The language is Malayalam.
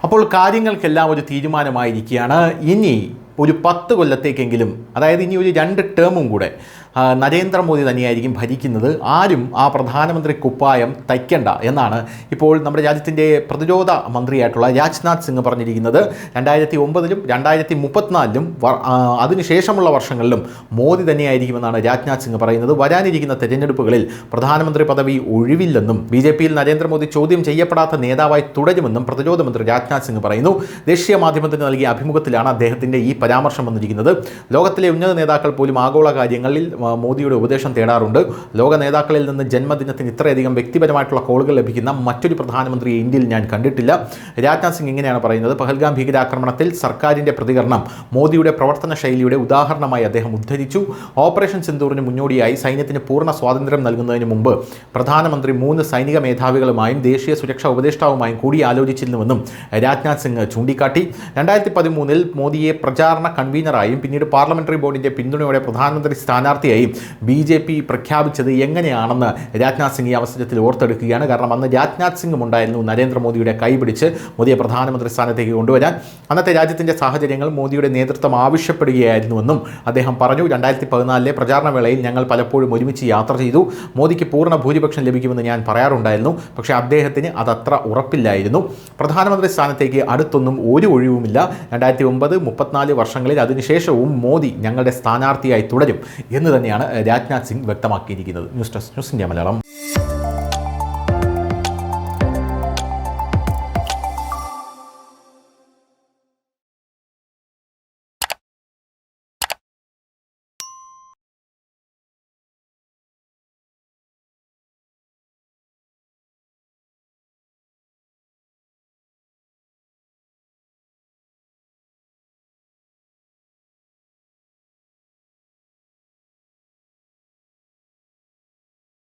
അപ്പോൾ കാര്യങ്ങൾക്കെല്ലാം ഒരു തീരുമാനമായിരിക്കുകയാണ്. ഇനി ഒരു 10 കൊല്ലത്തേക്കെങ്കിലും, അതായത് ഇനി ഒരു 2 ടേമും കൂടെ നരേന്ദ്രമോദി തന്നെയായിരിക്കും ഭരിക്കുന്നത്. ആരും ആ പ്രധാനമന്ത്രി കുപ്പായം തയ്ക്കണ്ട എന്നാണ് ഇപ്പോൾ നമ്മുടെ രാജ്യത്തിൻ്റെ പ്രതിരോധ മന്ത്രിയായിട്ടുള്ള രാജ്നാഥ് സിംഗ് പറഞ്ഞിരിക്കുന്നത്. 2009-ലും 2034-ലും അതിനുശേഷമുള്ള വർഷങ്ങളിലും മോദി തന്നെയായിരിക്കുമെന്നാണ് രാജ്നാഥ് സിംഗ് പറയുന്നത്. വരാനിരിക്കുന്ന തെരഞ്ഞെടുപ്പുകളിൽ പ്രധാനമന്ത്രി പദവി ഒഴിവില്ലെന്നും BJP-യിൽ നരേന്ദ്രമോദി ചോദ്യം ചെയ്യപ്പെടാത്ത നേതാവായി തുടരുമെന്നും പ്രതിരോധ മന്ത്രി രാജ്നാഥ് സിംഗ് പറയുന്നു. ദേശീയ മാധ്യമത്തിന് നൽകിയ അഭിമുഖത്തിലാണ് അദ്ദേഹത്തിൻ്റെ ഈ പരാമർശം വന്നിരിക്കുന്നത്. ലോകത്തിലെ ഉന്നത നേതാക്കൾ പോലും ആഗോള കാര്യങ്ങളിൽ മോദിയുടെ ഉപദേശം തേടാറുണ്ട്. ലോക നേതാക്കളിൽ നിന്ന് ജന്മദിനത്തിന് ഇത്രയധികം വ്യക്തിപരമായിട്ടുള്ള കോളുകൾ ലഭിക്കുന്ന മറ്റൊരു പ്രധാനമന്ത്രിയെ ഇന്ത്യയിൽ ഞാൻ കണ്ടിട്ടില്ല. രാജ്നാഥ് സിംഗ് ഇങ്ങനെയാണ് പറയുന്നത്. പഹൽഗാം ഭീകരാക്രമണത്തിൽ സർക്കാരിൻ്റെ പ്രതികരണം മോദിയുടെ പ്രവർത്തന ശൈലിയുടെ ഉദാഹരണമായി അദ്ദേഹം ഉദ്ധരിച്ചു. ഓപ്പറേഷൻ സിന്ദൂറിന് മുന്നോടിയായി സൈന്യത്തിന് പൂർണ്ണ സ്വാതന്ത്ര്യം നൽകുന്നതിന് മുമ്പ് പ്രധാനമന്ത്രി 3 സൈനിക മേധാവികളുമായും ദേശീയ സുരക്ഷാ ഉപദേഷ്ടാവുമായും കൂടിയാലോചിച്ചിരുന്നുവെന്നും രാജ്നാഥ് സിംഗ് ചൂണ്ടിക്കാട്ടി. 2013-ൽ മോദിയെ പ്രചാരണ കൺവീനറായും പിന്നീട് പാർലമെന്ററി ബോർഡിൻ്റെ പിന്തുണയോടെ പ്രധാനമന്ത്രി സ്ഥാനാർത്ഥിയായി BJP പ്രഖ്യാപിച്ചത് എങ്ങനെയാണെന്ന് രാജ്നാഥ് സിംഗ് ഈ അവസരത്തിൽ ഓർത്തെടുക്കുകയാണ്. കാരണം അന്ന് രാജ്നാഥ് സിംഗും ഉണ്ടായിരുന്നു നരേന്ദ്രമോദിയുടെ കൈപിടിച്ച് മോദിയെ പ്രധാനമന്ത്രി സ്ഥാനത്തേക്ക് കൊണ്ടുവരാൻ. അന്നത്തെ രാജ്യത്തിൻ്റെ സാഹചര്യങ്ങൾ മോദിയുടെ നേതൃത്വം ആവശ്യപ്പെടുകയായിരുന്നുവെന്നും അദ്ദേഹം പറഞ്ഞു. 2014-ലെ പ്രചാരണവേളയിൽ ഞങ്ങൾ പലപ്പോഴും ഒരുമിച്ച് യാത്ര ചെയ്തു. മോദിക്ക് പൂർണ്ണ ഭൂരിപക്ഷം ലഭിക്കുമെന്ന് ഞാൻ പറയാറുണ്ടായിരുന്നു. പക്ഷേ അദ്ദേഹത്തിന് അതത്ര ഉറപ്പില്ലായിരുന്നു. പ്രധാനമന്ത്രി സ്ഥാനത്തേക്ക് അടുത്തൊന്നും ഒരു ഒഴിവുമില്ല. 2009, 34 വർഷങ്ങളിൽ അതിനുശേഷവും മോദി ഞങ്ങളുടെ സ്ഥാനാർത്ഥിയായി തുടരും എന്ന് തന്നെയാണ് രാജ്നാഥ് സിംഗ് വ്യക്തമാക്കിയിരിക്കുന്നത്. News desk, news India Malayalam.